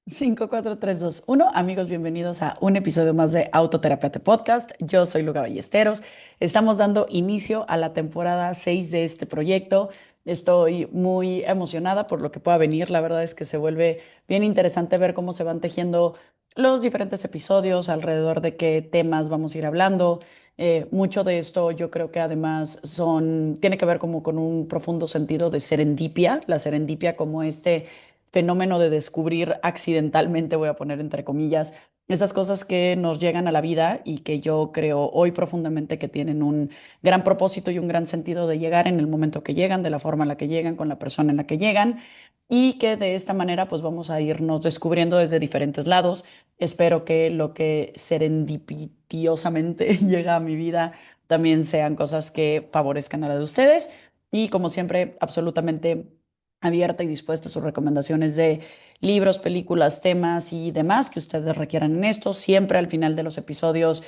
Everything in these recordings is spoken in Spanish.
5, 4, 3, 2, 1. Amigos, bienvenidos a un episodio más de Autoterapeuta Podcast. Yo soy Luga Ballesteros. Estamos dando inicio a la temporada 6 de este proyecto. Estoy muy emocionada por lo que pueda venir. La verdad es que se vuelve bien interesante ver cómo se van tejiendo los diferentes episodios, alrededor de qué temas vamos a ir hablando. Mucho de esto yo creo que además tiene que ver como con un profundo sentido de serendipia, la serendipia como este fenómeno de descubrir accidentalmente, voy a poner entre comillas, esas cosas que nos llegan a la vida y que yo creo hoy profundamente que tienen un gran propósito y un gran sentido de llegar en el momento que llegan, de la forma en la que llegan, con la persona en la que llegan y que de esta manera pues vamos a irnos descubriendo desde diferentes lados. Espero que lo que serendipitiosamente llega a mi vida también sean cosas que favorezcan a la de ustedes y como siempre, absolutamente abierta y dispuesta a sus recomendaciones de libros, películas, temas y demás que ustedes requieran en esto. Siempre al final de los episodios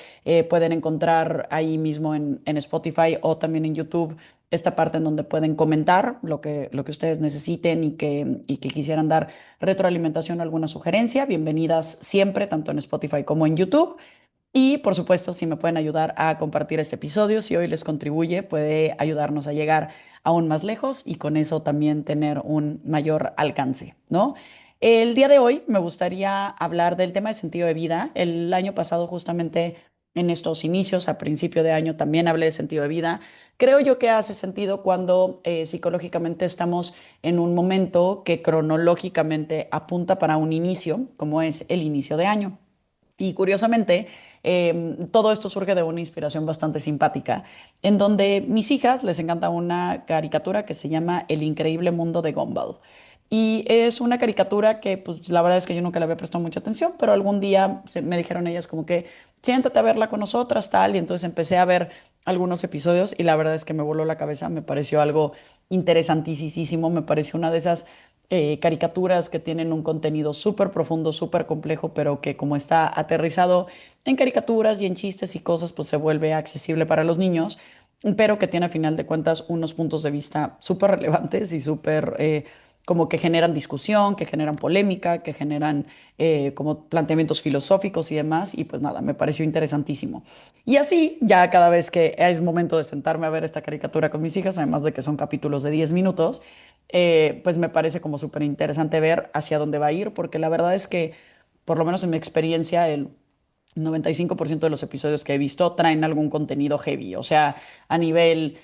pueden encontrar ahí mismo en Spotify o también en YouTube esta parte en donde pueden comentar lo que ustedes necesiten y que quisieran dar retroalimentación o alguna sugerencia. Bienvenidas siempre, tanto en Spotify como en YouTube. Y por supuesto, si me pueden ayudar a compartir este episodio, si hoy les contribuye, puede ayudarnos a llegar aún más lejos y con eso también tener un mayor alcance, ¿no? El día de hoy me gustaría hablar del tema de sentido de vida. El año pasado, justamente en estos inicios, a principio de año, también hablé de sentido de vida. Creo yo que hace sentido cuando psicológicamente estamos en un momento que cronológicamente apunta para un inicio, como es el inicio de año. Y curiosamente, todo esto surge de una inspiración bastante simpática, en donde mis hijas les encanta una caricatura que se llama El increíble mundo de Gumball. Y es una caricatura que, pues, la verdad es que yo nunca le había prestado mucha atención, pero algún día me dijeron ellas como que, siéntate a verla con nosotras, tal, y entonces empecé a ver algunos episodios y la verdad es que me voló la cabeza, me pareció algo interesantísimo, me pareció una de esas caricaturas que tienen un contenido súper profundo, súper complejo, pero que como está aterrizado en caricaturas y en chistes y cosas, pues se vuelve accesible para los niños, pero que tiene a final de cuentas unos puntos de vista súper relevantes y súper como que generan discusión, que generan polémica, que generan como planteamientos filosóficos y demás, y pues nada, me pareció interesantísimo. Y así, ya cada vez que es momento de sentarme a ver esta caricatura con mis hijas, además de que son capítulos de 10 minutos, pues me parece como súper interesante ver hacia dónde va a ir, porque la verdad es que, por lo menos en mi experiencia, el 95% de los episodios que he visto traen algún contenido heavy, o sea, a nivel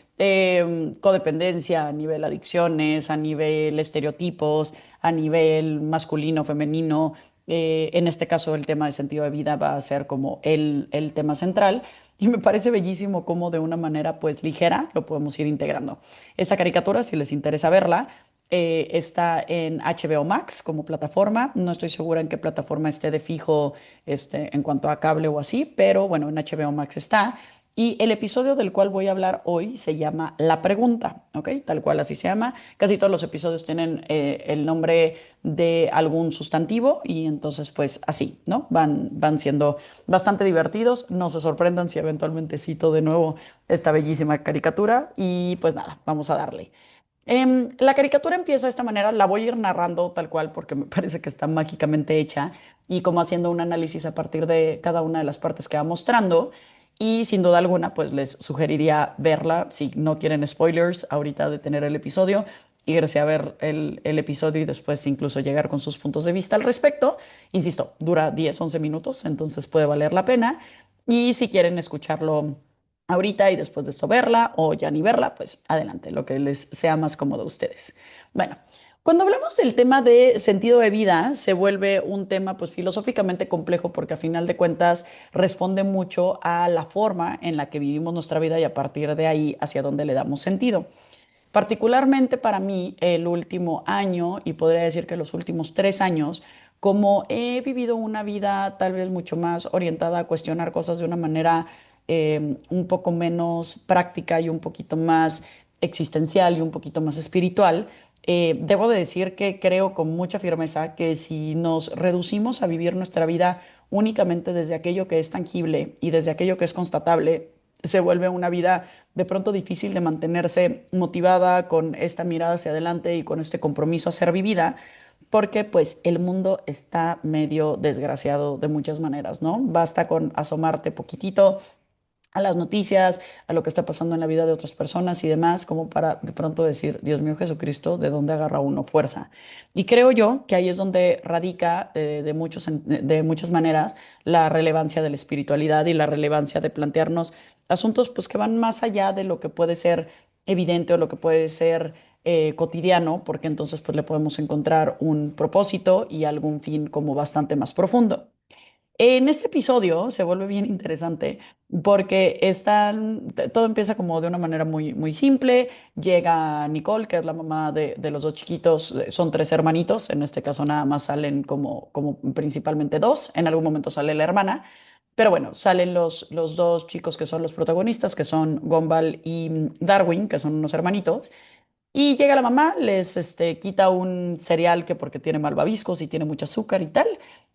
codependencia, a nivel adicciones, a nivel estereotipos, a nivel masculino, femenino. En este caso, el tema de sentido de vida va a ser como el tema central. Y me parece bellísimo cómo de una manera pues ligera lo podemos ir integrando. Esta caricatura, si les interesa verla, está en HBO Max como plataforma. No estoy segura en qué plataforma esté de fijo en cuanto a cable o así, pero bueno, en HBO Max está. Y el episodio del cual voy a hablar hoy se llama La Pregunta, ¿ok? Tal cual así se llama. Casi todos los episodios tienen el nombre de algún sustantivo y entonces pues así, ¿no? Van siendo bastante divertidos. No se sorprendan si eventualmente cito de nuevo esta bellísima caricatura y pues nada, vamos a darle. La caricatura empieza de esta manera, la voy a ir narrando tal cual porque me parece que está mágicamente hecha y como haciendo un análisis a partir de cada una de las partes que va mostrando y sin duda alguna pues les sugeriría verla si no quieren spoilers ahorita de tener el episodio, irse a ver el episodio y después incluso llegar con sus puntos de vista al respecto. Insisto, dura 10 11 minutos, entonces puede valer la pena y si quieren escucharlo ahorita y después de esto verla o ya ni verla, pues adelante, lo que les sea más cómodo a ustedes. Bueno, cuando hablamos del tema de sentido de vida, se vuelve un tema pues filosóficamente complejo porque a final de cuentas responde mucho a la forma en la que vivimos nuestra vida y a partir de ahí hacia dónde le damos sentido. Particularmente para mí, el último año, y podría decir que los últimos 3 años, como he vivido una vida tal vez mucho más orientada a cuestionar cosas de una manera un poco menos práctica y un poquito más existencial y un poquito más espiritual, debo de decir que creo con mucha firmeza que si nos reducimos a vivir nuestra vida únicamente desde aquello que es tangible y desde aquello que es constatable, se vuelve una vida de pronto difícil de mantenerse motivada con esta mirada hacia adelante y con este compromiso a ser vivida, porque pues el mundo está medio desgraciado de muchas maneras, ¿no? Basta con asomarte poquitito a las noticias, a lo que está pasando en la vida de otras personas y demás, como para de pronto decir, Dios mío Jesucristo, ¿de dónde agarra uno fuerza? Y creo yo que ahí es donde radica de muchas maneras la relevancia de la espiritualidad y la relevancia de plantearnos asuntos pues que van más allá de lo que puede ser evidente o lo que puede ser cotidiano, porque entonces pues le podemos encontrar un propósito y algún fin como bastante más profundo. En este episodio se vuelve bien interesante porque todo empieza como de una manera muy, muy simple. Llega Nicole, que es la mamá de los dos chiquitos, son tres hermanitos, en este caso nada más salen como principalmente dos, en algún momento sale la hermana, pero bueno, salen los dos chicos que son los protagonistas, que son Gumball y Darwin, que son unos hermanitos. Y llega la mamá, les quita un cereal que porque tiene malvaviscos y tiene mucho azúcar y tal,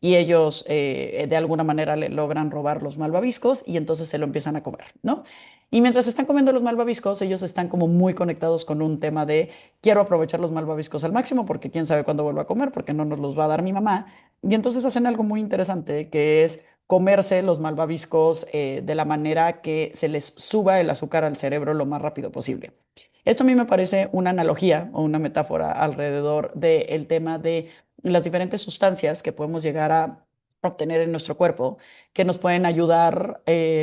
y ellos de alguna manera le logran robar los malvaviscos y entonces se lo empiezan a comer, ¿no? Y mientras están comiendo los malvaviscos, ellos están como muy conectados con un tema de quiero aprovechar los malvaviscos al máximo porque quién sabe cuándo vuelva a comer, porque no nos los va a dar mi mamá. Y entonces hacen algo muy interesante que es comerse los malvaviscos de la manera que se les suba el azúcar al cerebro lo más rápido posible. Esto a mí me parece una analogía o una metáfora alrededor del tema de las diferentes sustancias que podemos llegar a obtener en nuestro cuerpo que nos pueden ayudar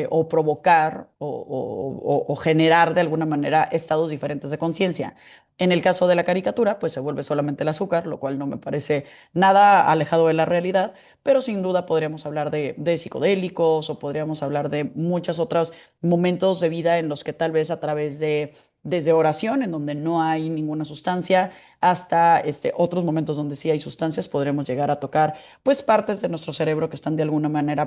o provocar o generar de alguna manera estados diferentes de conciencia. En el caso de la caricatura, pues se vuelve solamente el azúcar, lo cual no me parece nada alejado de la realidad, pero sin duda podríamos hablar de psicodélicos o podríamos hablar de muchos otros momentos de vida en los que tal vez a través de desde oración, en donde no hay ninguna sustancia, hasta otros momentos donde sí hay sustancias, podremos llegar a tocar pues partes de nuestro cerebro que están de alguna manera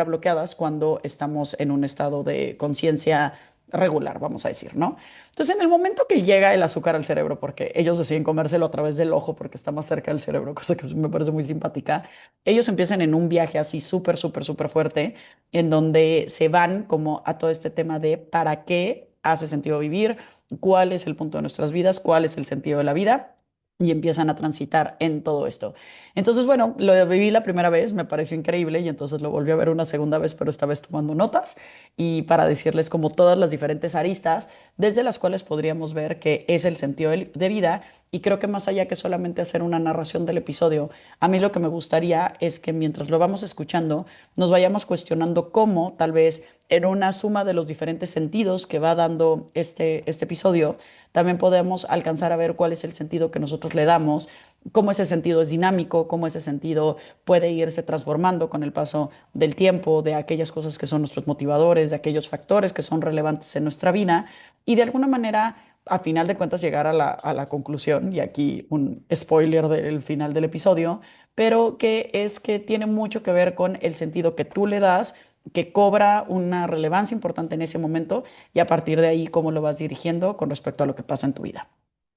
bloqueadas cuando estamos en un estado de conciencia regular, vamos a decir, ¿no? Entonces, en el momento que llega el azúcar al cerebro, porque ellos deciden comérselo a través del ojo porque está más cerca del cerebro, cosa que me parece muy simpática, ellos empiezan en un viaje así súper, súper, súper fuerte en donde se van como a todo este tema de para qué hace sentido vivir, cuál es el punto de nuestras vidas, cuál es el sentido de la vida. Y empiezan a transitar en todo esto. Entonces, bueno, lo viví la primera vez, me pareció increíble y entonces lo volví a ver una segunda vez, pero esta vez tomando notas y para decirles como todas las diferentes aristas desde las cuales podríamos ver que es el sentido de vida. Y creo que más allá que solamente hacer una narración del episodio, a mí lo que me gustaría es que mientras lo vamos escuchando, nos vayamos cuestionando cómo tal vez en una suma de los diferentes sentidos que va dando este episodio, también podemos alcanzar a ver cuál es el sentido que nosotros le damos, cómo ese sentido es dinámico, cómo ese sentido puede irse transformando con el paso del tiempo, de aquellas cosas que son nuestros motivadores, de aquellos factores que son relevantes en nuestra vida y de alguna manera a final de cuentas llegar a la conclusión, y aquí un spoiler del final del episodio, pero que es que tiene mucho que ver con el sentido que tú le das, que cobra una relevancia importante en ese momento y a partir de ahí cómo lo vas dirigiendo con respecto a lo que pasa en tu vida.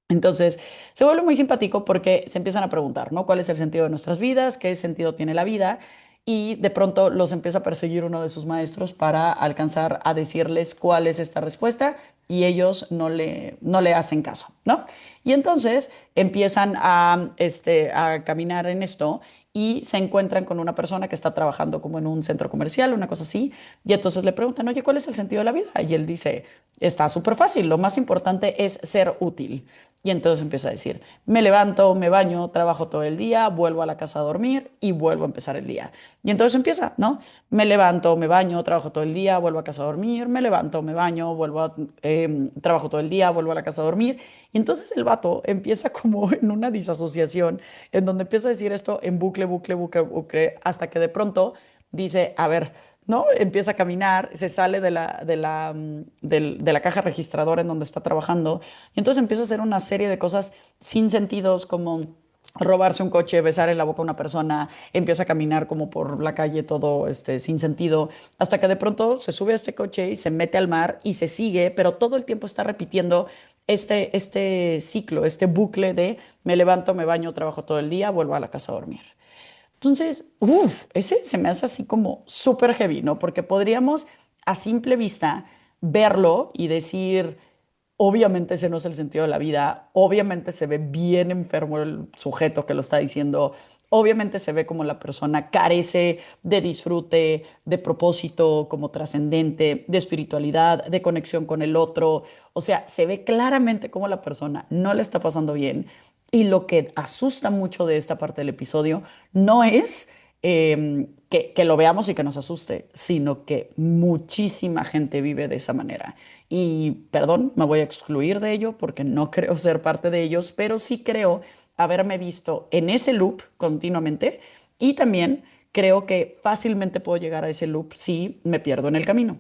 Entonces, se vuelve muy simpático porque se empiezan a preguntar, ¿no? ¿Cuál es el sentido de nuestras vidas? ¿Qué sentido tiene la vida? Y de pronto los empieza a perseguir uno de sus maestros para alcanzar a decirles cuál es esta respuesta y ellos no le hacen caso, ¿no? Y entonces empiezan a caminar en esto y se encuentran con una persona que está trabajando como en un centro comercial, una cosa así, y entonces le preguntan, oye, ¿cuál es el sentido de la vida? Y él dice, está súper fácil, lo más importante es ser útil. Y entonces empieza a decir, me levanto, me baño, trabajo todo el día, vuelvo a la casa a dormir y vuelvo a empezar el día. Y entonces empieza, ¿no? Me levanto, me baño, trabajo todo el día, vuelvo a casa a dormir, me levanto, me baño, trabajo todo el día, vuelvo a la casa a dormir. Y entonces el vato empieza como en una disasociación, en donde empieza a decir esto en bucle, bucle, bucle, bucle, hasta que de pronto dice, a ver, ¿no? Empieza a caminar, se sale de la caja registradora en donde está trabajando y entonces empieza a hacer una serie de cosas sin sentidos como robarse un coche, besar en la boca a una persona, empieza a caminar como por la calle todo sin sentido, hasta que de pronto se sube a este coche y se mete al mar y se sigue, pero todo el tiempo está repitiendo este ciclo, este bucle de me levanto, me baño, trabajo todo el día, vuelvo a la casa a dormir. Entonces, ese se me hace así como súper heavy, ¿no? Porque podríamos a simple vista verlo y decir, Obviamente ese no es el sentido de la vida, obviamente se ve bien enfermo el sujeto que lo está diciendo, obviamente se ve como la persona carece de disfrute, de propósito, como trascendente, de espiritualidad, de conexión con el otro, o sea, se ve claramente como la persona no le está pasando bien y lo que asusta mucho de esta parte del episodio no es que lo veamos y que nos asuste, sino que muchísima gente vive de esa manera. Y perdón, me voy a excluir de ello porque no creo ser parte de ellos, pero sí creo haberme visto en ese loop continuamente y también creo que fácilmente puedo llegar a ese loop si me pierdo en el camino.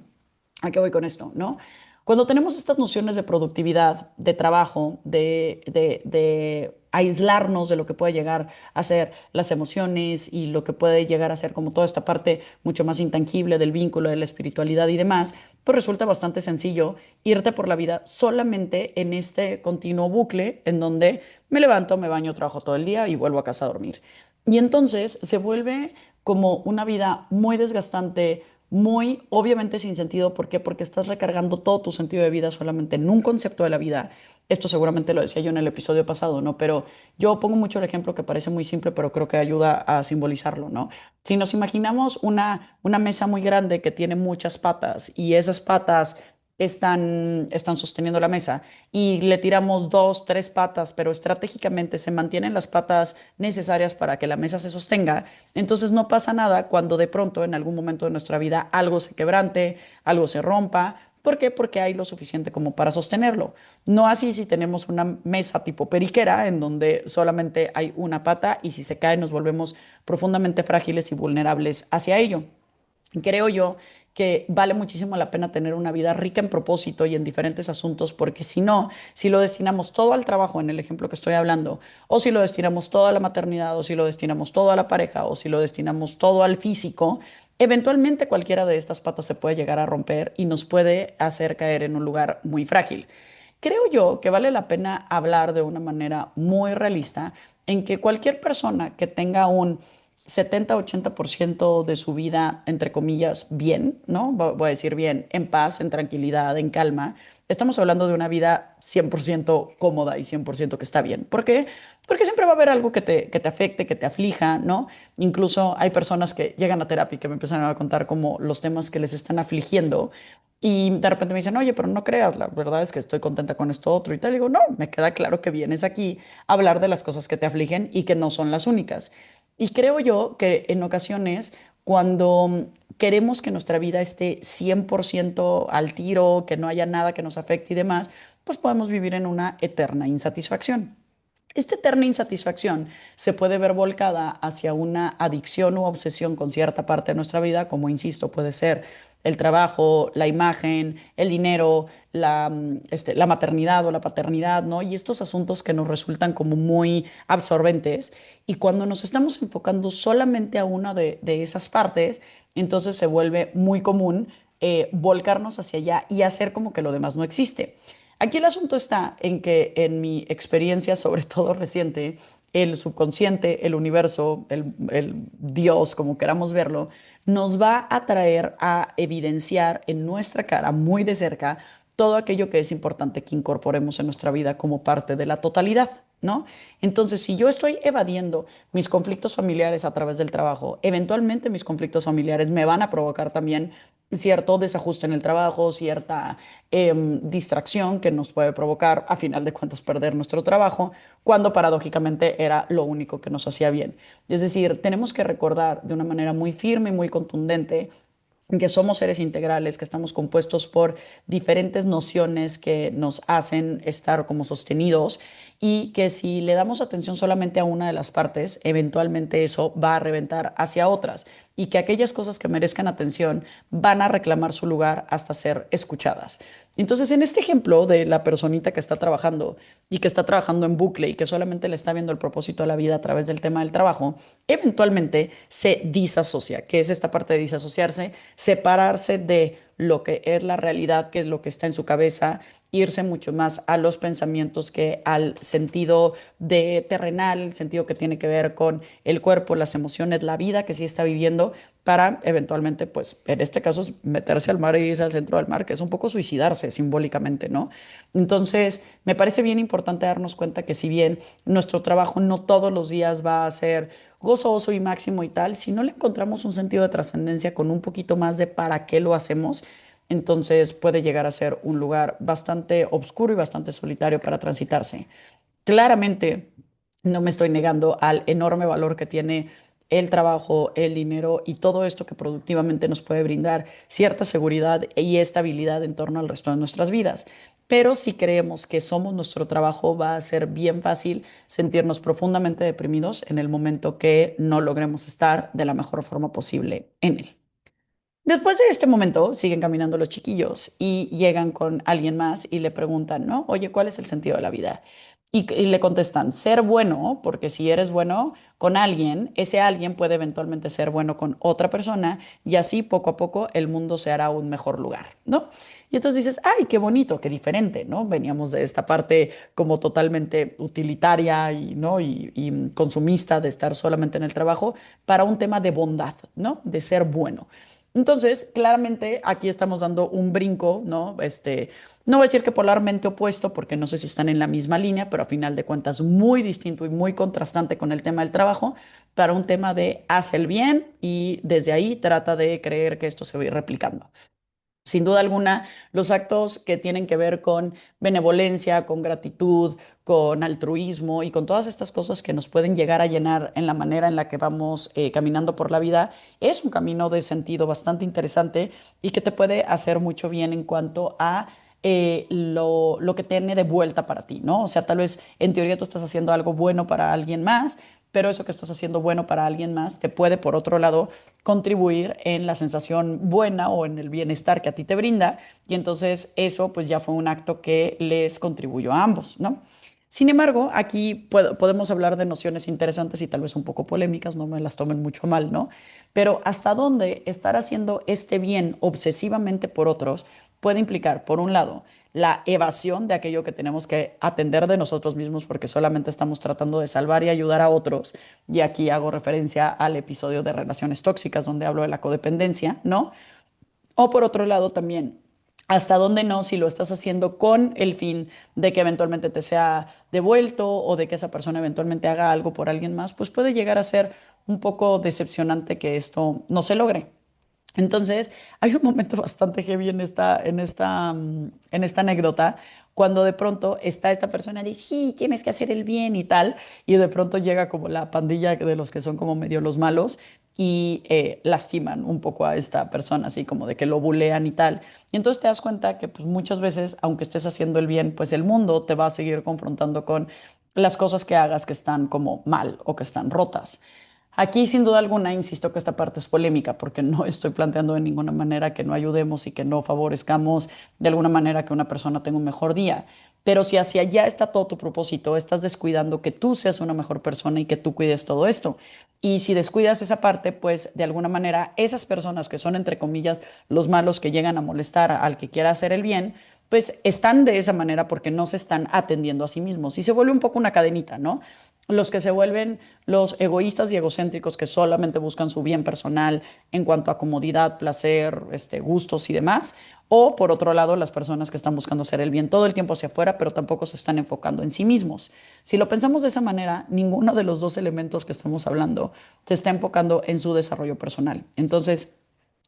¿A qué voy con esto? ¿No? Cuando tenemos estas nociones de productividad, de trabajo, de aislarnos de lo que puede llegar a ser las emociones y lo que puede llegar a ser como toda esta parte mucho más intangible del vínculo, de la espiritualidad y demás, pues resulta bastante sencillo irte por la vida solamente en este continuo bucle en donde me levanto, me baño, trabajo todo el día y vuelvo a casa a dormir. Y entonces se vuelve como una vida muy desgastante, muy obviamente sin sentido. ¿Por qué? Porque estás recargando todo tu sentido de vida solamente en un concepto de la vida. Esto seguramente lo decía yo en el episodio pasado, ¿no? Pero yo pongo mucho el ejemplo que parece muy simple, pero creo que ayuda a simbolizarlo, ¿no? Si nos imaginamos una mesa muy grande que tiene muchas patas y esas patas están sosteniendo la mesa y le tiramos dos, tres patas, pero estratégicamente se mantienen las patas necesarias para que la mesa se sostenga, entonces no pasa nada cuando de pronto en algún momento de nuestra vida algo se quebrante, algo se rompa. ¿Por qué? Porque hay lo suficiente como para sostenerlo. No así si tenemos una mesa tipo periquera en donde solamente hay una pata y si se cae nos volvemos profundamente frágiles y vulnerables hacia ello. Creo yo que vale muchísimo la pena tener una vida rica en propósito y en diferentes asuntos, porque si no, si lo destinamos todo al trabajo, en el ejemplo que estoy hablando, o si lo destinamos todo a la maternidad, o si lo destinamos todo a la pareja, o si lo destinamos todo al físico, eventualmente cualquiera de estas patas se puede llegar a romper y nos puede hacer caer en un lugar muy frágil. Creo yo que vale la pena hablar de una manera muy realista en que cualquier persona que tenga un 70-80% de su vida, entre comillas, bien, ¿no? Voy a decir bien, en paz, en tranquilidad, en calma. Estamos hablando de una vida 100% cómoda y 100% que está bien. ¿Por qué? Porque siempre va a haber algo que te afecte, que te aflija, ¿no? Incluso hay personas que llegan a terapia y que me empiezan a contar como los temas que les están afligiendo y de repente me dicen, oye, pero no creas, la verdad es que estoy contenta con esto otro y tal. Digo, no, me queda claro que vienes aquí a hablar de las cosas que te afligen y que no son las únicas. Y creo yo que en ocasiones, cuando queremos que nuestra vida esté 100% al tiro, que no haya nada que nos afecte y demás, pues podemos vivir en una eterna insatisfacción. Esta eterna insatisfacción se puede ver volcada hacia una adicción u obsesión con cierta parte de nuestra vida, como insisto, puede ser el trabajo, la imagen, el dinero, la maternidad o la paternidad, ¿no? Y estos asuntos que nos resultan como muy absorbentes. Y cuando nos estamos enfocando solamente a una de esas partes, entonces se vuelve muy común volcarnos hacia allá y hacer como que lo demás no existe. Aquí el asunto está en que en mi experiencia, sobre todo reciente, el subconsciente, el universo, el Dios, como queramos verlo, nos va a traer a evidenciar en nuestra cara muy de cerca todo aquello que es importante que incorporemos en nuestra vida como parte de la totalidad, ¿no? Entonces, si yo estoy evadiendo mis conflictos familiares a través del trabajo, eventualmente mis conflictos familiares me van a provocar también cierto desajuste en el trabajo, cierta distracción que nos puede provocar, a final de cuentas, perder nuestro trabajo, cuando paradójicamente era lo único que nos hacía bien. Es decir, tenemos que recordar de una manera muy firme y muy contundente que somos seres integrales, que estamos compuestos por diferentes nociones que nos hacen estar como sostenidos y que si le damos atención solamente a una de las partes, eventualmente eso va a reventar hacia otras y que aquellas cosas que merezcan atención van a reclamar su lugar hasta ser escuchadas. Entonces, en este ejemplo de la personita que está trabajando y que está trabajando en bucle y que solamente le está viendo el propósito a la vida a través del tema del trabajo, eventualmente se disasocia. ¿Qué es esta parte de disasociarse? Separarse de lo que es la realidad, que es lo que está en su cabeza, irse mucho más a los pensamientos que al sentido de terrenal, el sentido que tiene que ver con el cuerpo, las emociones, la vida que sí está viviendo, para eventualmente, pues en este caso, es meterse al mar y irse al centro del mar, que es un poco suicidarse simbólicamente, ¿no? Entonces, me parece bien importante darnos cuenta que si bien nuestro trabajo no todos los días va a ser gozoso y máximo y tal, si no le encontramos un sentido de trascendencia con un poquito más de para qué lo hacemos, entonces puede llegar a ser un lugar bastante oscuro y bastante solitario para transitarse. Claramente, no me estoy negando al enorme valor que tiene el trabajo, el dinero y todo esto que productivamente nos puede brindar cierta seguridad y estabilidad en torno al resto de nuestras vidas. Pero si creemos que somos nuestro trabajo, va a ser bien fácil sentirnos profundamente deprimidos en el momento que no logremos estar de la mejor forma posible en él. Después de este momento, siguen caminando los chiquillos y llegan con alguien más y le preguntan, ¿no? Oye, ¿cuál es el sentido de la vida? Y le contestan, ser bueno, porque si eres bueno con alguien, ese alguien puede eventualmente ser bueno con otra persona y así poco a poco el mundo se hará un mejor lugar, ¿no? Y entonces dices, ay, qué bonito, qué diferente, ¿no? Veníamos de esta parte como totalmente utilitaria y, ¿no? y consumista de estar solamente en el trabajo para un tema de bondad, ¿no? De ser bueno. Entonces, claramente aquí estamos dando un brinco, ¿no? No voy a decir que polarmente opuesto, porque no sé si están en la misma línea, pero a final de cuentas muy distinto y muy contrastante con el tema del trabajo, para un tema de haz el bien y desde ahí trata de creer que esto se va a ir replicando. Sin duda alguna, los actos que tienen que ver con benevolencia, con gratitud, con altruismo y con todas estas cosas que nos pueden llegar a llenar en la manera en la que vamos caminando por la vida, es un camino de sentido bastante interesante y que te puede hacer mucho bien en cuanto a lo que tiene de vuelta para ti, ¿no? O sea, tal vez en teoría tú estás haciendo algo bueno para alguien más, pero eso que estás haciendo bueno para alguien más te puede, por otro lado, contribuir en la sensación buena o en el bienestar que a ti te brinda. Y entonces eso pues ya fue un acto que les contribuyó a ambos, ¿no? Sin embargo, aquí podemos hablar de nociones interesantes y tal vez un poco polémicas, no me las tomen mucho a mal, ¿no? Pero hasta dónde estar haciendo este bien obsesivamente por otros puede implicar, por un lado, la evasión de aquello que tenemos que atender de nosotros mismos porque solamente estamos tratando de salvar y ayudar a otros. Y aquí hago referencia al episodio de relaciones tóxicas donde hablo de la codependencia, ¿no? O por otro lado también, hasta dónde no, si lo estás haciendo con el fin de que eventualmente te sea devuelto o de que esa persona eventualmente haga algo por alguien más, pues puede llegar a ser un poco decepcionante que esto no se logre. Entonces, hay un momento bastante heavy en esta anécdota, cuando de pronto está esta persona de, sí, tienes que hacer el bien y tal, y de pronto llega como la pandilla de los que son como medio los malos y lastiman un poco a esta persona, así como de que lo bulean y tal. Y entonces te das cuenta que pues, muchas veces, aunque estés haciendo el bien, pues el mundo te va a seguir confrontando con las cosas que hagas que están como mal o que están rotas. Aquí, sin duda alguna, insisto que esta parte es polémica porque no estoy planteando de ninguna manera que no ayudemos y que no favorezcamos de alguna manera que una persona tenga un mejor día. Pero si hacia allá está todo tu propósito, estás descuidando que tú seas una mejor persona y que tú cuides todo esto. Y si descuidas esa parte, pues de alguna manera esas personas que son, entre comillas, los malos que llegan a molestar al que quiera hacer el bien, pues están de esa manera porque no se están atendiendo a sí mismos. Y se vuelve un poco una cadenita, ¿no? Los que se vuelven los egoístas y egocéntricos que solamente buscan su bien personal en cuanto a comodidad, placer, gustos y demás. O por otro lado, las personas que están buscando hacer el bien todo el tiempo hacia afuera, pero tampoco se están enfocando en sí mismos. Si lo pensamos de esa manera, ninguno de los dos elementos que estamos hablando se está enfocando en su desarrollo personal. Entonces,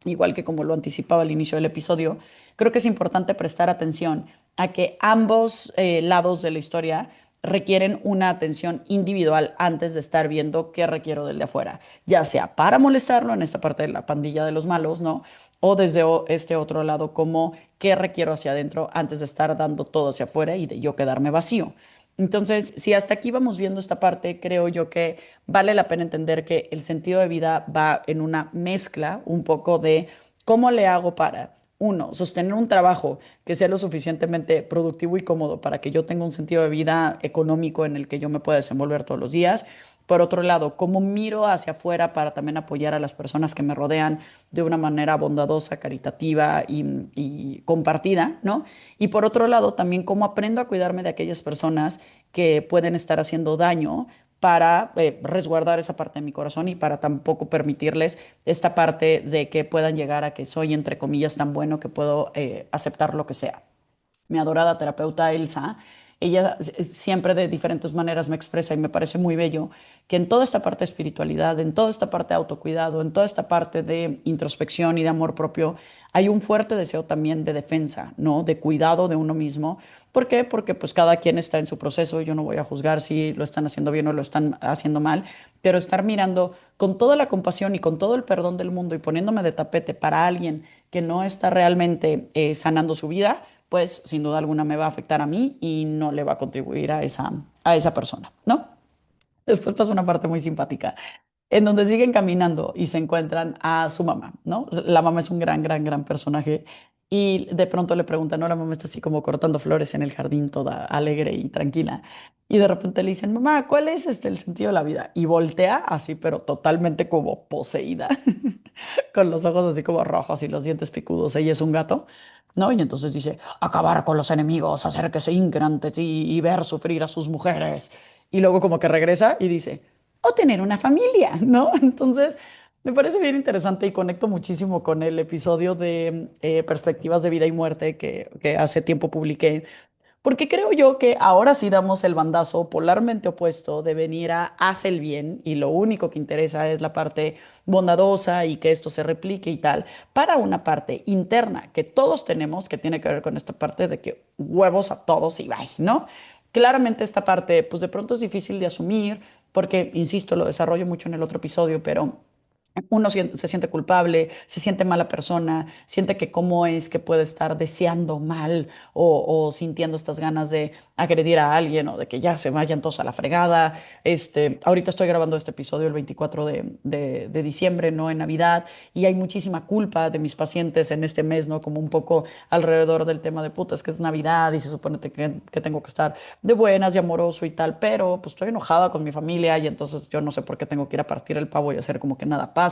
igual que como lo anticipaba al inicio del episodio, creo que es importante prestar atención a que ambos lados de la historia requieren una atención individual antes de estar viendo qué requiero del de afuera, ya sea para molestarlo en esta parte de la pandilla de los malos, ¿no? O desde este otro lado, como qué requiero hacia adentro antes de estar dando todo hacia afuera y de yo quedarme vacío. Entonces, si hasta aquí vamos viendo esta parte, creo yo que vale la pena entender que el sentido de vida va en una mezcla un poco de cómo le hago para uno, sostener un trabajo que sea lo suficientemente productivo y cómodo para que yo tenga un sentido de vida económico en el que yo me pueda desenvolver todos los días. Por otro lado, cómo miro hacia afuera para también apoyar a las personas que me rodean de una manera bondadosa, caritativa y compartida, ¿no? Y por otro lado, también cómo aprendo a cuidarme de aquellas personas que pueden estar haciendo daño para resguardar esa parte de mi corazón y para tampoco permitirles esta parte de que puedan llegar a que soy, entre comillas, tan bueno que puedo aceptar lo que sea. Mi adorada terapeuta Elsa, ella siempre de diferentes maneras me expresa y me parece muy bello que en toda esta parte de espiritualidad, en toda esta parte de autocuidado, en toda esta parte de introspección y de amor propio, hay un fuerte deseo también de defensa, ¿no? De cuidado de uno mismo. ¿Por qué? Porque pues cada quien está en su proceso y yo no voy a juzgar si lo están haciendo bien o lo están haciendo mal, pero estar mirando con toda la compasión y con todo el perdón del mundo y poniéndome de tapete para alguien que no está realmente sanando su vida, pues sin duda alguna me va a afectar a mí y no le va a contribuir a esa persona, ¿no? Después pasa una parte muy simpática, en donde siguen caminando y se encuentran a su mamá, ¿no? La mamá es un gran, gran, gran personaje y de pronto le preguntan, ¿no? La mamá está así como cortando flores en el jardín, toda alegre y tranquila. Y de repente le dicen, mamá, ¿cuál es el sentido de la vida? Y voltea así, pero totalmente como poseída, con los ojos así como rojos y los dientes picudos. Ella es un gato, ¿no? Y entonces dice, acabar con los enemigos, hacer que se hinquen ante ti y ver sufrir a sus mujeres. Y luego como que regresa y dice, o tener una familia, ¿no? Entonces, me parece bien interesante y conecto muchísimo con el episodio de Perspectivas de Vida y Muerte que hace tiempo publiqué, porque creo yo que ahora sí damos el bandazo polarmente opuesto de venir a hacer el bien y lo único que interesa es la parte bondadosa y que esto se replique y tal, para una parte interna que todos tenemos que tiene que ver con esta parte de que huevos a todos y bye, ¿no? Claramente esta parte, pues de pronto es difícil de asumir porque, insisto, lo desarrollo mucho en el otro episodio, pero uno se siente culpable, se siente mala persona, siente que cómo es que puede estar deseando mal o sintiendo estas ganas de agredir a alguien o de que ya se vayan todos a la fregada. Ahorita estoy grabando este episodio el 24 de diciembre, no en Navidad, y hay muchísima culpa de mis pacientes en este mes, ¿no? Como un poco alrededor del tema de putas, que es Navidad y se supone que tengo que estar de buenas y amoroso y tal, pero pues estoy enojada con mi familia y entonces yo no sé por qué tengo que ir a partir el pavo y hacer como que nada pasa,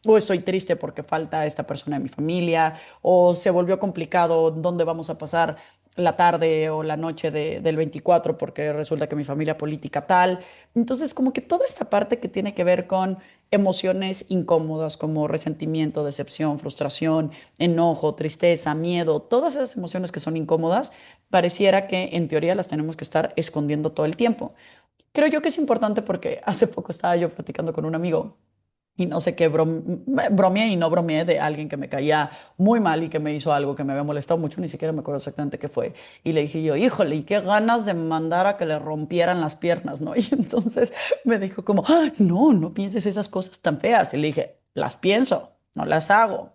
o estoy triste porque falta esta persona de mi familia, o se volvió complicado dónde vamos a pasar la tarde o la noche del 24 porque resulta que mi familia política tal. Entonces, como que toda esta parte que tiene que ver con emociones incómodas como resentimiento, decepción, frustración, enojo, tristeza, miedo, todas esas emociones que son incómodas, pareciera que en teoría las tenemos que estar escondiendo todo el tiempo. Creo yo que es importante porque hace poco estaba yo platicando con un amigo y no sé qué bromeé y no bromeé de alguien que me caía muy mal y que me hizo algo que me había molestado mucho, ni siquiera me acuerdo exactamente qué fue. Y le dije yo, híjole, y qué ganas de mandar a que le rompieran las piernas, ¿no? Y entonces me dijo como, "Ah, no, no pienses esas cosas tan feas". Y le dije, las pienso, no las hago.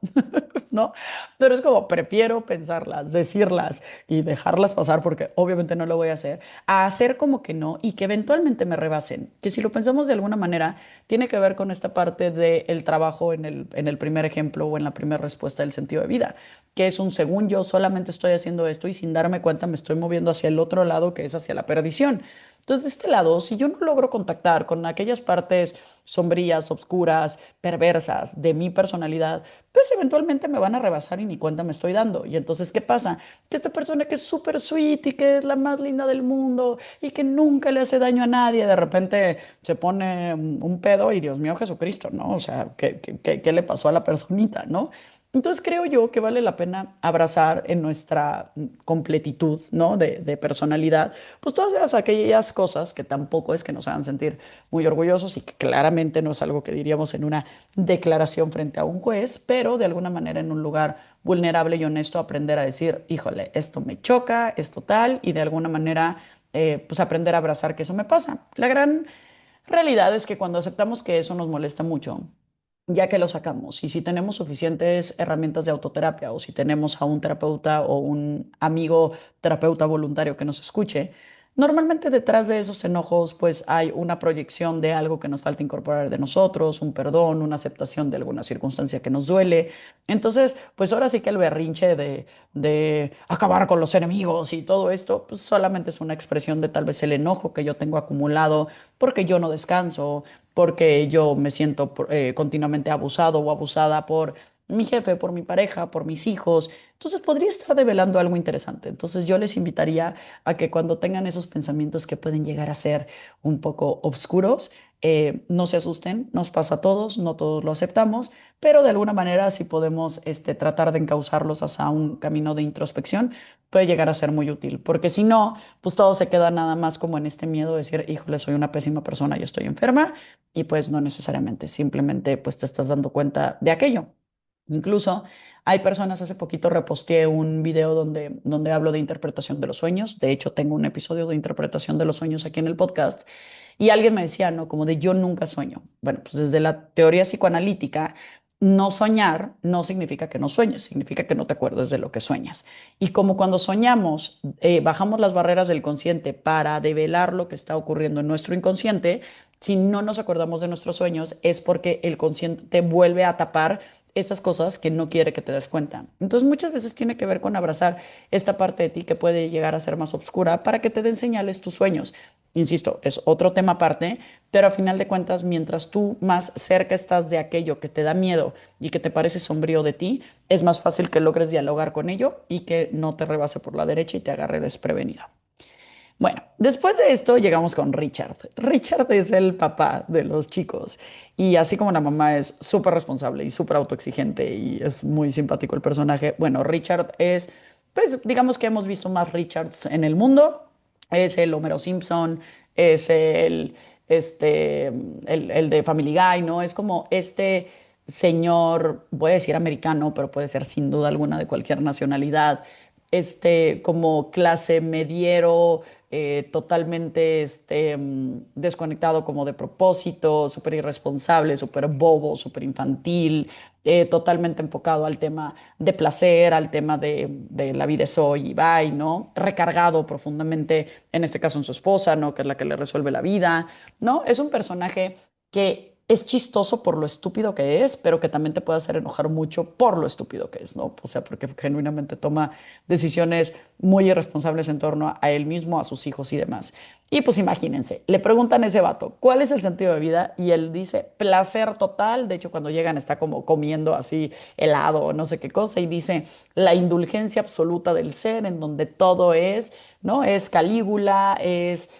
¿No? Pero es como, prefiero pensarlas, decirlas y dejarlas pasar porque obviamente no lo voy a hacer, a hacer como que no y que eventualmente me rebasen. Que si lo pensamos de alguna manera, tiene que ver con esta parte del trabajo en el primer ejemplo o en la primera respuesta del sentido de vida, que es un según yo solamente estoy haciendo esto y sin darme cuenta me estoy moviendo hacia el otro lado que es hacia la perdición. Entonces, de este lado, si yo no logro contactar con aquellas partes sombrías, oscuras, perversas de mi personalidad, pues eventualmente me van a rebasar y ni cuenta me estoy dando. Y entonces, ¿qué pasa? Que esta persona que es súper sweet y que es la más linda del mundo y que nunca le hace daño a nadie, de repente se pone un pedo y Dios mío Jesucristo, ¿no? O sea, ¿qué le pasó a la personita, ¿no? Entonces creo yo que vale la pena abrazar en nuestra completitud, ¿no? De personalidad, pues todas aquellas cosas que tampoco es que nos hagan sentir muy orgullosos y que claramente no es algo que diríamos en una declaración frente a un juez, pero de alguna manera en un lugar vulnerable y honesto aprender a decir, híjole, esto me choca, esto tal, y de alguna manera pues aprender a abrazar que eso me pasa. La gran realidad es que cuando aceptamos que eso nos molesta mucho, ya que lo sacamos, y si tenemos suficientes herramientas de autoterapia o si tenemos a un terapeuta o un amigo terapeuta voluntario que nos escuche, Normalmente detrás de esos enojos pues hay una proyección de algo que nos falta incorporar de nosotros, un perdón, una aceptación de alguna circunstancia que nos duele. Entonces, pues ahora sí que el berrinche de acabar con los enemigos y todo esto, pues solamente es una expresión de tal vez el enojo que yo tengo acumulado porque yo no descanso, porque yo me siento continuamente abusado o abusada por mi jefe, por mi pareja, por mis hijos. Entonces podría estar develando algo interesante. Entonces yo les invitaría a que cuando tengan esos pensamientos que pueden llegar a ser un poco oscuros, no se asusten, nos pasa a todos, no todos lo aceptamos, pero de alguna manera si podemos tratar de encauzarlos hacia un camino de introspección, puede llegar a ser muy útil, porque si no, pues todo se queda nada más como en este miedo de decir, híjole, soy una pésima persona y estoy enferma, y pues no necesariamente, simplemente pues te estás dando cuenta de aquello. Incluso hay personas, hace poquito reposteé un video donde hablo de interpretación de los sueños. De hecho, tengo un episodio de interpretación de los sueños aquí en el podcast. Y alguien me decía, ¿no? Como de yo nunca sueño. Bueno, pues desde la teoría psicoanalítica, no soñar no significa que no sueñes, significa que no te acuerdes de lo que sueñas. Y como cuando soñamos, bajamos las barreras del consciente para develar lo que está ocurriendo en nuestro inconsciente, si no nos acordamos de nuestros sueños es porque el consciente vuelve a tapar esas cosas que no quiere que te des cuenta. Entonces muchas veces tiene que ver con abrazar esta parte de ti que puede llegar a ser más oscura para que te den señales tus sueños. Insisto, es otro tema aparte, pero a final de cuentas, mientras tú más cerca estás de aquello que te da miedo y que te parece sombrío de ti, es más fácil que logres dialogar con ello y que no te rebase por la derecha y te agarre desprevenido. Bueno, después de esto llegamos con Richard. Richard es el papá de los chicos y así como la mamá es súper responsable y súper autoexigente y es muy simpático el personaje, bueno, Richard es, pues digamos que hemos visto más Richards en el mundo. Es el Homero Simpson, es el de Family Guy, ¿no? Es como este señor, voy a decir americano, pero puede ser sin duda alguna de cualquier nacionalidad, como clase mediero, totalmente desconectado como de propósito, súper irresponsable, súper bobo, súper infantil, totalmente enfocado al tema de placer, al tema de la vida es hoy y bye, ¿no? Recargado profundamente, en este caso en su esposa, ¿no? Que es la que le resuelve la vida, ¿no? Es un personaje que es chistoso por lo estúpido que es, pero que también te puede hacer enojar mucho por lo estúpido que es, ¿no? O sea, porque genuinamente toma decisiones muy irresponsables en torno a él mismo, a sus hijos y demás. Y pues imagínense, le preguntan a ese vato, ¿cuál es el sentido de vida? Y él dice, placer total. De hecho, cuando llegan está como comiendo así helado o no sé qué cosa y dice, la indulgencia absoluta del ser en donde todo es, ¿no? Es Calígula, es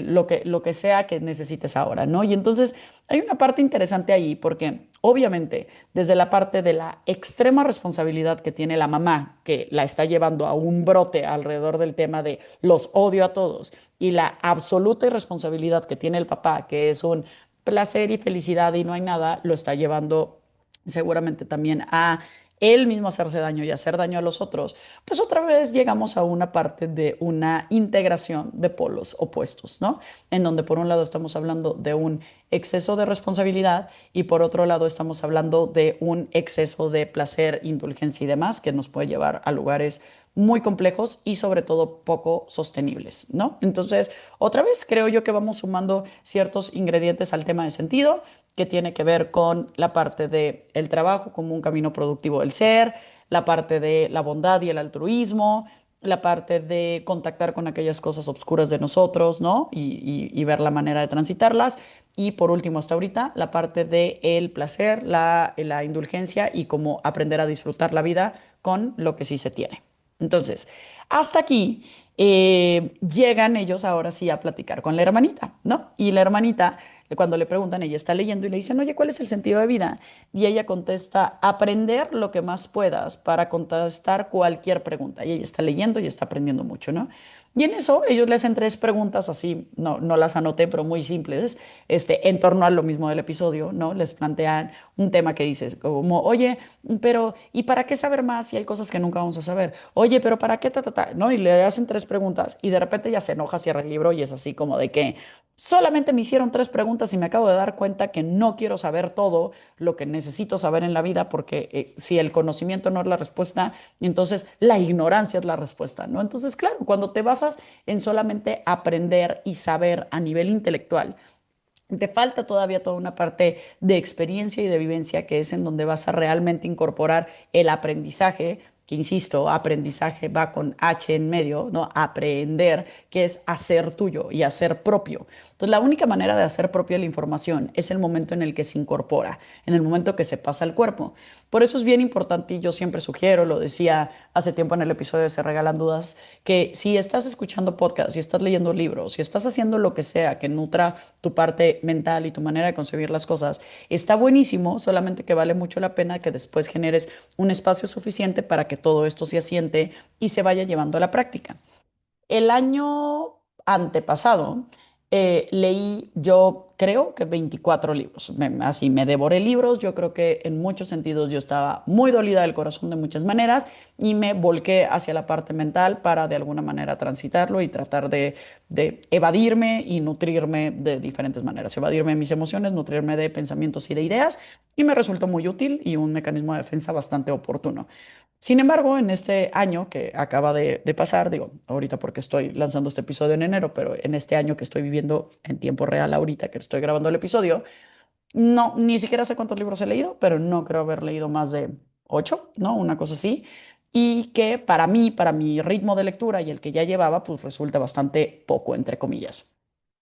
lo que sea que necesites ahora, ¿no? Y entonces hay una parte interesante ahí porque obviamente desde la parte de la extrema responsabilidad que tiene la mamá, que la está llevando a un brote alrededor del tema de los odio a todos, y la absoluta irresponsabilidad que tiene el papá, que es un placer y felicidad y no hay nada, lo está llevando seguramente también a él mismo hacerse daño y hacer daño a los otros, pues otra vez llegamos a una parte de una integración de polos opuestos, ¿no? En donde por un lado estamos hablando de un exceso de responsabilidad y por otro lado estamos hablando de un exceso de placer, indulgencia y demás que nos puede llevar a lugares muy complejos y sobre todo poco sostenibles, ¿no? Entonces, otra vez creo yo que vamos sumando ciertos ingredientes al tema de sentido que tiene que ver con la parte de el trabajo como un camino productivo del ser, la parte de la bondad y el altruismo, la parte de contactar con aquellas cosas obscuras de nosotros, ¿no? Y ver la manera de transitarlas. Y por último, hasta ahorita, la parte de el placer, la indulgencia y cómo aprender a disfrutar la vida con lo que sí se tiene. Entonces, hasta aquí llegan ellos ahora sí a platicar con la hermanita, ¿no? Y la hermanita, cuando le preguntan, ella está leyendo y le dicen, oye, ¿cuál es el sentido de vida? Y ella contesta, aprender lo que más puedas para contestar cualquier pregunta. Y ella está leyendo y está aprendiendo mucho, ¿no? Y en eso ellos le hacen tres preguntas así, no las anoté, pero muy simples, en torno a lo mismo del episodio, ¿no? Les plantean un tema que dices, como, oye, pero ¿y para qué saber más si hay cosas que nunca vamos a saber? Oye, pero ¿para qué ¿no? Y le hacen tres preguntas y de repente ya se enoja, cierra el libro y es así como de que solamente me hicieron tres preguntas y me acabo de dar cuenta que no quiero saber todo lo que necesito saber en la vida porque si el conocimiento no es la respuesta, entonces la ignorancia es la respuesta, ¿no? Entonces, claro, cuando te vas basas en solamente aprender y saber a nivel intelectual. Te falta todavía toda una parte de experiencia y de vivencia que es en donde vas a realmente incorporar el aprendizaje, que insisto, aprendizaje va con H en medio, ¿no? Aprender, que es hacer tuyo y hacer propio. Entonces, la única manera de hacer propia la información es el momento en el que se incorpora, en el momento que se pasa al cuerpo. Por eso es bien importante y yo siempre sugiero, lo decía hace tiempo en el episodio de Se Regalan Dudas, que si estás escuchando podcast, si estás leyendo libros, si estás haciendo lo que sea que nutra tu parte mental y tu manera de concebir las cosas, está buenísimo, solamente que vale mucho la pena que después generes un espacio suficiente para que todo esto se asiente y se vaya llevando a la práctica. El año antepasado leí, yo creo que 24 libros. Así me devoré libros. Yo creo que en muchos sentidos yo estaba muy dolida del corazón de muchas maneras y me volqué hacia la parte mental para de alguna manera transitarlo y tratar de evadirme y nutrirme de diferentes maneras. Evadirme de mis emociones, nutrirme de pensamientos y de ideas y me resultó muy útil y un mecanismo de defensa bastante oportuno. Sin embargo, en este año que acaba de pasar, digo, ahorita porque estoy lanzando este episodio en enero, pero en este año que estoy viviendo en tiempo real, ahorita que estoy grabando el episodio, no, ni siquiera sé cuántos libros he leído, pero no creo haber leído más de 8, ¿no? Una cosa así. Y que para mí, para mi ritmo de lectura y el que ya llevaba, pues resulta bastante poco, entre comillas.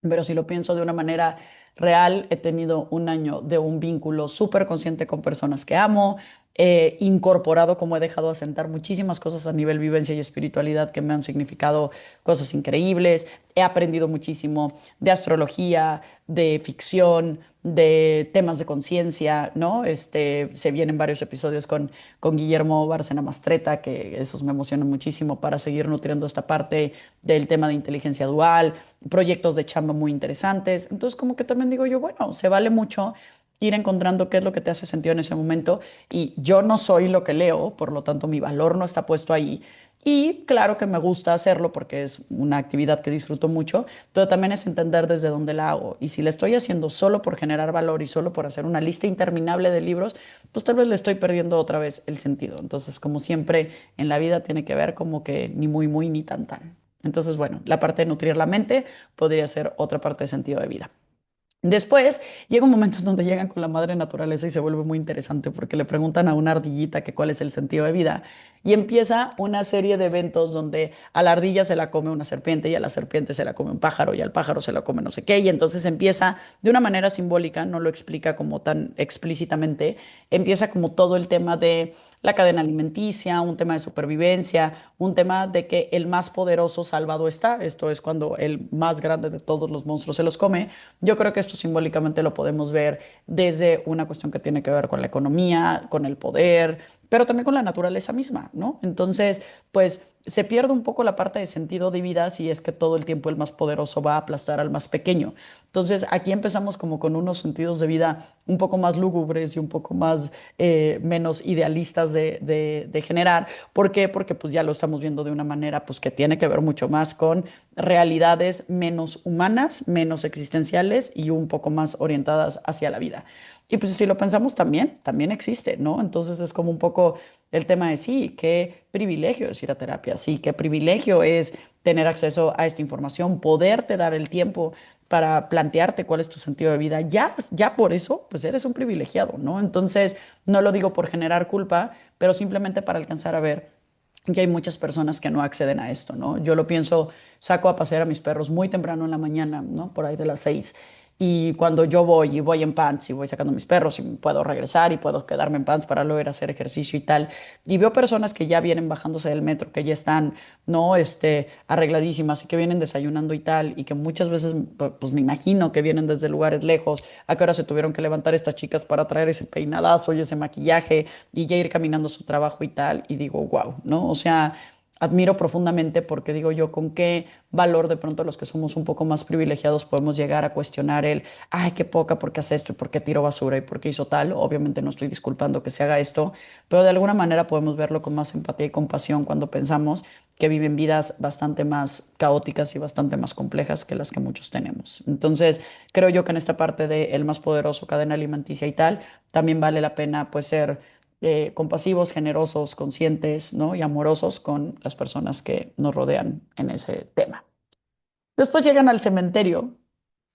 Pero si lo pienso de una manera real, he tenido un año de un vínculo súper consciente con personas que amo, he incorporado como he dejado asentar muchísimas cosas a nivel vivencia y espiritualidad que me han significado cosas increíbles, he aprendido muchísimo de astrología, de ficción, de temas de conciencia, ¿no? Se vienen varios episodios con Guillermo Bárcena Mastreta, que esos me emocionan muchísimo para seguir nutriendo esta parte del tema de inteligencia dual, proyectos de chamba muy interesantes. Entonces, como que también digo yo, bueno, se vale mucho ir encontrando qué es lo que te hace sentido en ese momento. Y yo no soy lo que leo, por lo tanto, mi valor no está puesto ahí. Y claro que me gusta hacerlo porque es una actividad que disfruto mucho, pero también es entender desde dónde la hago. Y si la estoy haciendo solo por generar valor y solo por hacer una lista interminable de libros, pues tal vez le estoy perdiendo otra vez el sentido. Entonces, como siempre en la vida tiene que ver como que ni muy, muy, ni tan, tan. Entonces, bueno, la parte de nutrir la mente podría ser otra parte de sentido de vida. Después llega un momento en donde llegan con la madre naturaleza y se vuelve muy interesante porque le preguntan a una ardillita que cuál es el sentido de vida y empieza una serie de eventos donde a la ardilla se la come una serpiente y a la serpiente se la come un pájaro y al pájaro se la come no sé qué y entonces empieza de una manera simbólica, no lo explica como tan explícitamente, empieza como todo el tema de la cadena alimenticia, un tema de supervivencia, un tema de que el más poderoso salvado está, esto es cuando el más grande de todos los monstruos se los come. Yo creo que esto simbólicamente lo podemos ver desde una cuestión que tiene que ver con la economía, con el poder, pero también con la naturaleza misma, ¿no? Entonces, pues se pierde un poco la parte de sentido de vida si es que todo el tiempo el más poderoso va a aplastar al más pequeño. Entonces, aquí empezamos como con unos sentidos de vida un poco más lúgubres y un poco más menos idealistas de generar. ¿Por qué? Porque pues ya lo estamos viendo de una manera pues que tiene que ver mucho más con realidades menos humanas, menos existenciales y un poco más orientadas hacia la vida. Y pues si lo pensamos también, también existe, ¿no? Entonces es como un poco el tema de sí, qué privilegio es ir a terapia, sí, qué privilegio es tener acceso a esta información, poderte dar el tiempo para plantearte cuál es tu sentido de vida. Ya por eso, pues eres un privilegiado, ¿no? Entonces, no lo digo por generar culpa, pero simplemente para alcanzar a ver que hay muchas personas que no acceden a esto, ¿no? Yo lo pienso, saco a pasear a mis perros muy temprano en la mañana, ¿no? Por ahí de las 6. Y cuando yo voy y voy en pants y voy sacando a mis perros y puedo regresar y puedo quedarme en pants para luego ir a hacer ejercicio y tal. Y veo personas que ya vienen bajándose del metro, que ya están, ¿no? Arregladísimas y que vienen desayunando y tal. Y que muchas veces, pues me imagino que vienen desde lugares lejos. ¿A qué hora se tuvieron que levantar estas chicas para traer ese peinadazo y ese maquillaje y ya ir caminando a su trabajo y tal? Y digo, wow, ¿no? O sea, admiro profundamente porque digo yo, con qué valor de pronto los que somos un poco más privilegiados podemos llegar a cuestionar el, ay, qué poca, ¿por qué hace esto? ¿Y por qué tiró basura? ¿Y por qué hizo tal? Obviamente no estoy disculpando que se haga esto, pero de alguna manera podemos verlo con más empatía y compasión cuando pensamos que viven vidas bastante más caóticas y bastante más complejas que las que muchos tenemos. Entonces, creo yo que en esta parte de el más poderoso, cadena alimenticia y tal, también vale la pena pues ser compasivos, generosos, conscientes, ¿no? Y amorosos con las personas que nos rodean en ese tema. Después llegan al cementerio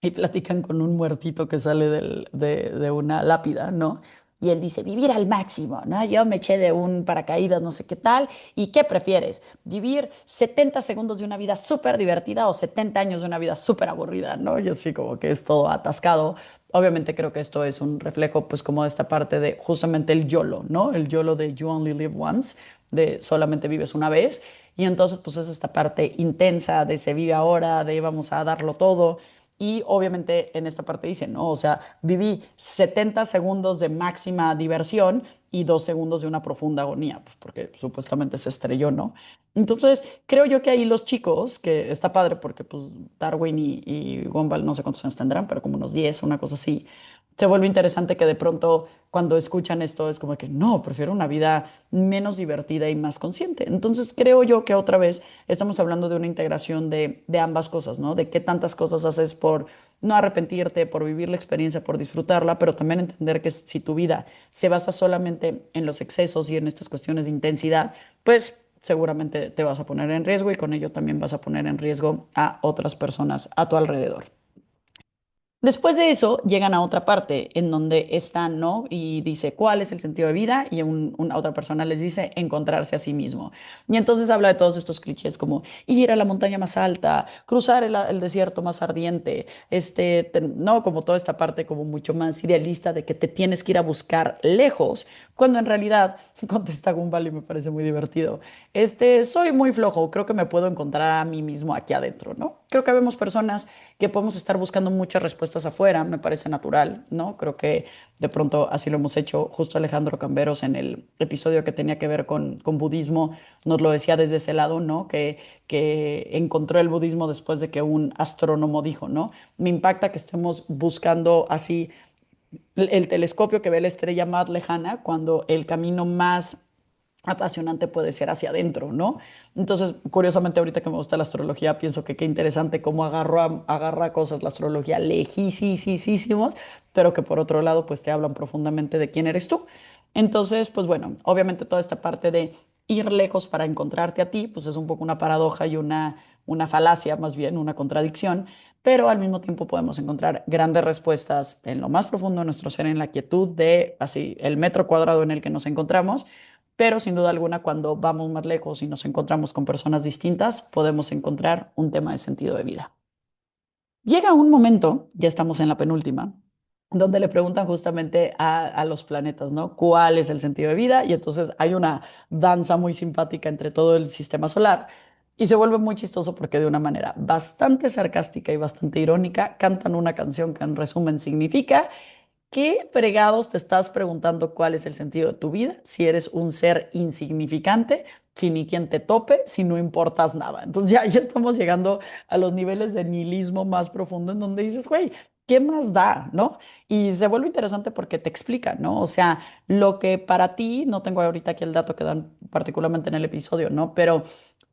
y platican con un muertito que sale de una lápida, ¿no? Y él dice, vivir al máximo, ¿no? Yo me eché de un paracaídas, no sé qué tal. ¿Y qué prefieres? ¿Vivir 70 segundos de una vida súper divertida o 70 años de una vida súper aburrida, ¿no? Y así como que es todo atascado. Obviamente creo que esto es un reflejo, pues, como de esta parte de justamente el YOLO, ¿no? El YOLO de You Only Live Once, de solamente vives una vez. Y entonces, pues, es esta parte intensa de se vive ahora, de vamos a darlo todo. Y obviamente en esta parte dice, ¿no? O sea, viví 70 segundos de máxima diversión y 2 segundos de una profunda agonía, pues porque supuestamente se estrelló, ¿no? Entonces, creo yo que ahí los chicos, que está padre porque pues Darwin y Gumball no sé cuántos años tendrán, pero como unos 10 una cosa así, se vuelve interesante que de pronto cuando escuchan esto es como que no, prefiero una vida menos divertida y más consciente. Entonces, creo yo que otra vez estamos hablando de una integración de ambas cosas, ¿no? De qué tantas cosas haces por no arrepentirte, por vivir la experiencia, por disfrutarla, pero también entender que si tu vida se basa solamente en los excesos y en estas cuestiones de intensidad, pues seguramente te vas a poner en riesgo y con ello también vas a poner en riesgo a otras personas a tu alrededor. Después de eso, llegan a otra parte en donde están, ¿no? Y dice, ¿cuál es el sentido de vida? Y una otra persona les dice, encontrarse a sí mismo. Y entonces habla de todos estos clichés como ir a la montaña más alta, cruzar el desierto más ardiente, ¿no? Como toda esta parte como mucho más idealista de que te tienes que ir a buscar lejos, cuando en realidad, contesta Gumball y me parece muy divertido, soy muy flojo, creo que me puedo encontrar a mí mismo aquí adentro, ¿no? Creo que vemos personas que podemos estar buscando muchas respuestas afuera, me parece natural, ¿no? Creo que de pronto así lo hemos hecho. Justo Alejandro Camberos en el episodio que tenía que ver con budismo nos lo decía desde ese lado, ¿no? Que encontró el budismo después de que un astrónomo dijo, ¿no? Me impacta que estemos buscando así el telescopio que ve la estrella más lejana cuando el camino más apasionante puede ser hacia adentro, ¿no? Entonces, curiosamente, ahorita que me gusta la astrología, pienso que qué interesante cómo agarra cosas la astrología lejísimos, pero que por otro lado, pues te hablan profundamente de quién eres tú. Entonces, pues bueno, obviamente toda esta parte de ir lejos para encontrarte a ti, pues es un poco una paradoja y una falacia, más bien, una contradicción, pero al mismo tiempo podemos encontrar grandes respuestas en lo más profundo de nuestro ser, en la quietud de así el metro cuadrado en el que nos encontramos, pero sin duda alguna cuando vamos más lejos y nos encontramos con personas distintas, podemos encontrar un tema de sentido de vida. Llega un momento, ya estamos en la penúltima, donde le preguntan justamente a los planetas, ¿no? ¿Cuál es el sentido de vida? Y entonces hay una danza muy simpática entre todo el sistema solar y se vuelve muy chistoso porque de una manera bastante sarcástica y bastante irónica cantan una canción que en resumen significa: ¿qué fregados te estás preguntando cuál es el sentido de tu vida si eres un ser insignificante, si ni quien te tope, si no importas nada? Entonces ya estamos llegando a los niveles de nihilismo más profundo en donde dices, güey, ¿qué más da? ¿No? Y se vuelve interesante porque te explica, ¿no? O sea, lo que para ti, no tengo ahorita aquí el dato que dan particularmente en el episodio, ¿no? Pero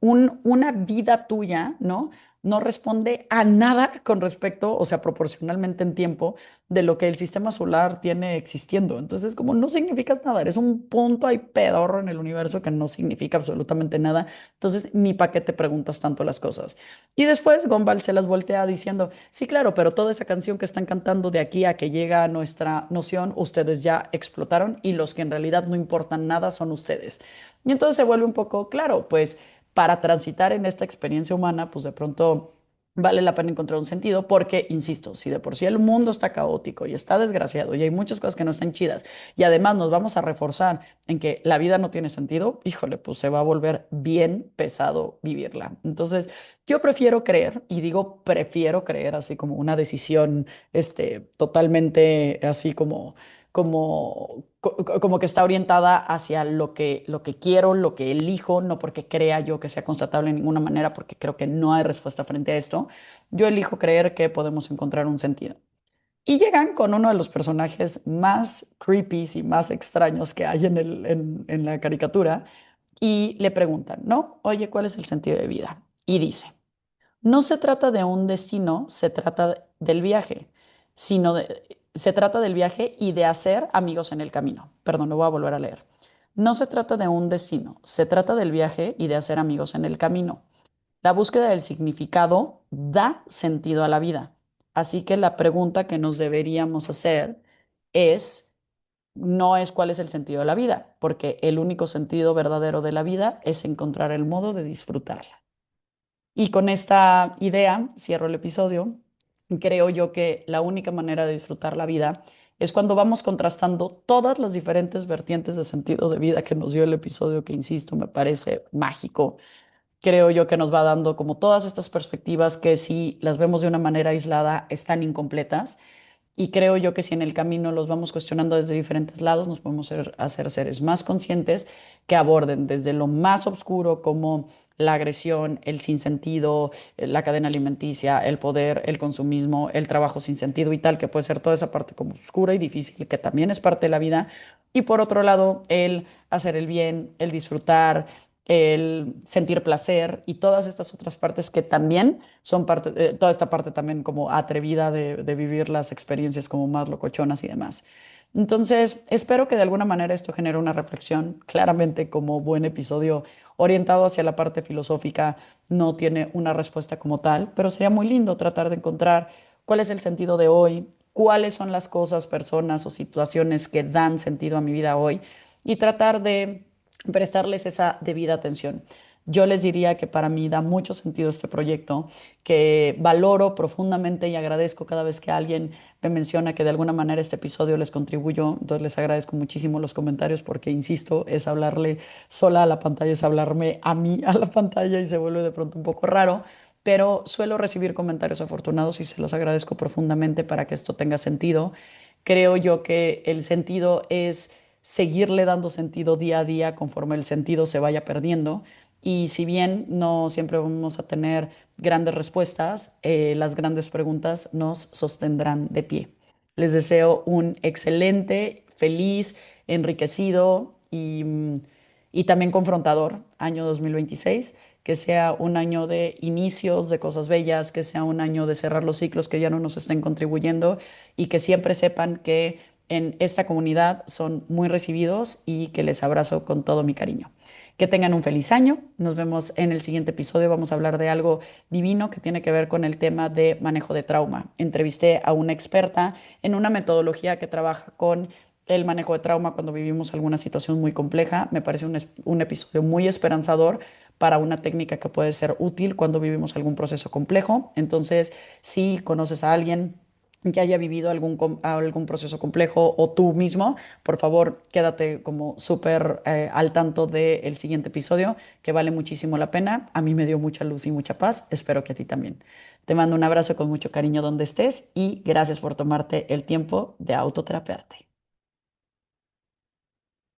una vida tuya, ¿no? No responde a nada con respecto, o sea, proporcionalmente en tiempo de lo que el sistema solar tiene existiendo. Entonces, como no significas nada, eres un punto ahí pedorro en el universo que no significa absolutamente nada. Entonces, ni para qué te preguntas tanto las cosas. Y después Gumball se las voltea diciendo, sí, claro, pero toda esa canción que están cantando de aquí a que llega a nuestra noción, ustedes ya explotaron y los que en realidad no importan nada son ustedes. Y entonces se vuelve un poco claro, pues para transitar en esta experiencia humana, pues de pronto vale la pena encontrar un sentido porque, insisto, si de por sí el mundo está caótico y está desgraciado y hay muchas cosas que no están chidas y además nos vamos a reforzar en que la vida no tiene sentido, híjole, pues se va a volver bien pesado vivirla. Entonces, yo prefiero creer, y digo prefiero creer así como una decisión, totalmente así como que está orientada hacia lo que quiero, lo que elijo, no porque crea yo que sea constatable de ninguna manera, porque creo que no hay respuesta frente a esto. Yo elijo creer que podemos encontrar un sentido. Y llegan con uno de los personajes más creepy y más extraños que hay en la caricatura y le preguntan, ¿no? Oye, ¿cuál es el sentido de vida? Y dice, no se trata de un destino, se trata del viaje, se trata del viaje y de hacer amigos en el camino. Perdón, lo voy a volver a leer. No se trata de un destino, se trata del viaje y de hacer amigos en el camino. La búsqueda del significado da sentido a la vida. Así que la pregunta que nos deberíamos hacer es, no es cuál es el sentido de la vida, porque el único sentido verdadero de la vida es encontrar el modo de disfrutarla. Y con esta idea cierro el episodio. Creo yo que la única manera de disfrutar la vida es cuando vamos contrastando todas las diferentes vertientes de sentido de vida que nos dio el episodio, que insisto, me parece mágico. Creo yo que nos va dando como todas estas perspectivas que si las vemos de una manera aislada están incompletas y creo yo que si en el camino los vamos cuestionando desde diferentes lados, nos podemos hacer seres más conscientes que aborden desde lo más oscuro como la agresión, el sinsentido, la cadena alimenticia, el poder, el consumismo, el trabajo sin sentido y tal, que puede ser toda esa parte como oscura y difícil, que también es parte de la vida. Y por otro lado, el hacer el bien, el disfrutar, el sentir placer y todas estas otras partes que también son parte, toda esta parte también como atrevida de vivir las experiencias como más locochonas y demás. Entonces, espero que de alguna manera esto genere una reflexión. Claramente, como buen episodio orientado hacia la parte filosófica, no tiene una respuesta como tal, pero sería muy lindo tratar de encontrar cuál es el sentido de hoy, cuáles son las cosas, personas o situaciones que dan sentido a mi vida hoy y tratar de prestarles esa debida atención. Yo les diría que para mí da mucho sentido este proyecto, que valoro profundamente y agradezco cada vez que alguien me menciona que de alguna manera este episodio les contribuyó. Entonces les agradezco muchísimo los comentarios porque, insisto, es hablarle sola a la pantalla, es hablarme a mí a la pantalla y se vuelve de pronto un poco raro. Pero suelo recibir comentarios afortunados y se los agradezco profundamente para que esto tenga sentido. Creo yo que el sentido es seguirle dando sentido día a día conforme el sentido se vaya perdiendo. Y si bien no siempre vamos a tener grandes respuestas, las grandes preguntas nos sostendrán de pie. Les deseo un excelente, feliz, enriquecido y también confrontador año 2026, que sea un año de inicios, de cosas bellas, que sea un año de cerrar los ciclos que ya no nos estén contribuyendo y que siempre sepan que en esta comunidad son muy recibidos y que les abrazo con todo mi cariño. Que tengan un feliz año. Nos vemos en el siguiente episodio. Vamos a hablar de algo divino que tiene que ver con el tema de manejo de trauma. Entrevisté a una experta en una metodología que trabaja con el manejo de trauma cuando vivimos alguna situación muy compleja. Me parece un episodio muy esperanzador para una técnica que puede ser útil cuando vivimos algún proceso complejo. Entonces, si conoces a alguien que haya vivido algún proceso complejo o tú mismo, por favor, quédate como súper al tanto del siguiente episodio, que vale muchísimo la pena. A mí me dio mucha luz y mucha paz. Espero que a ti también. Te mando un abrazo con mucho cariño donde estés y gracias por tomarte el tiempo de autoterapearte.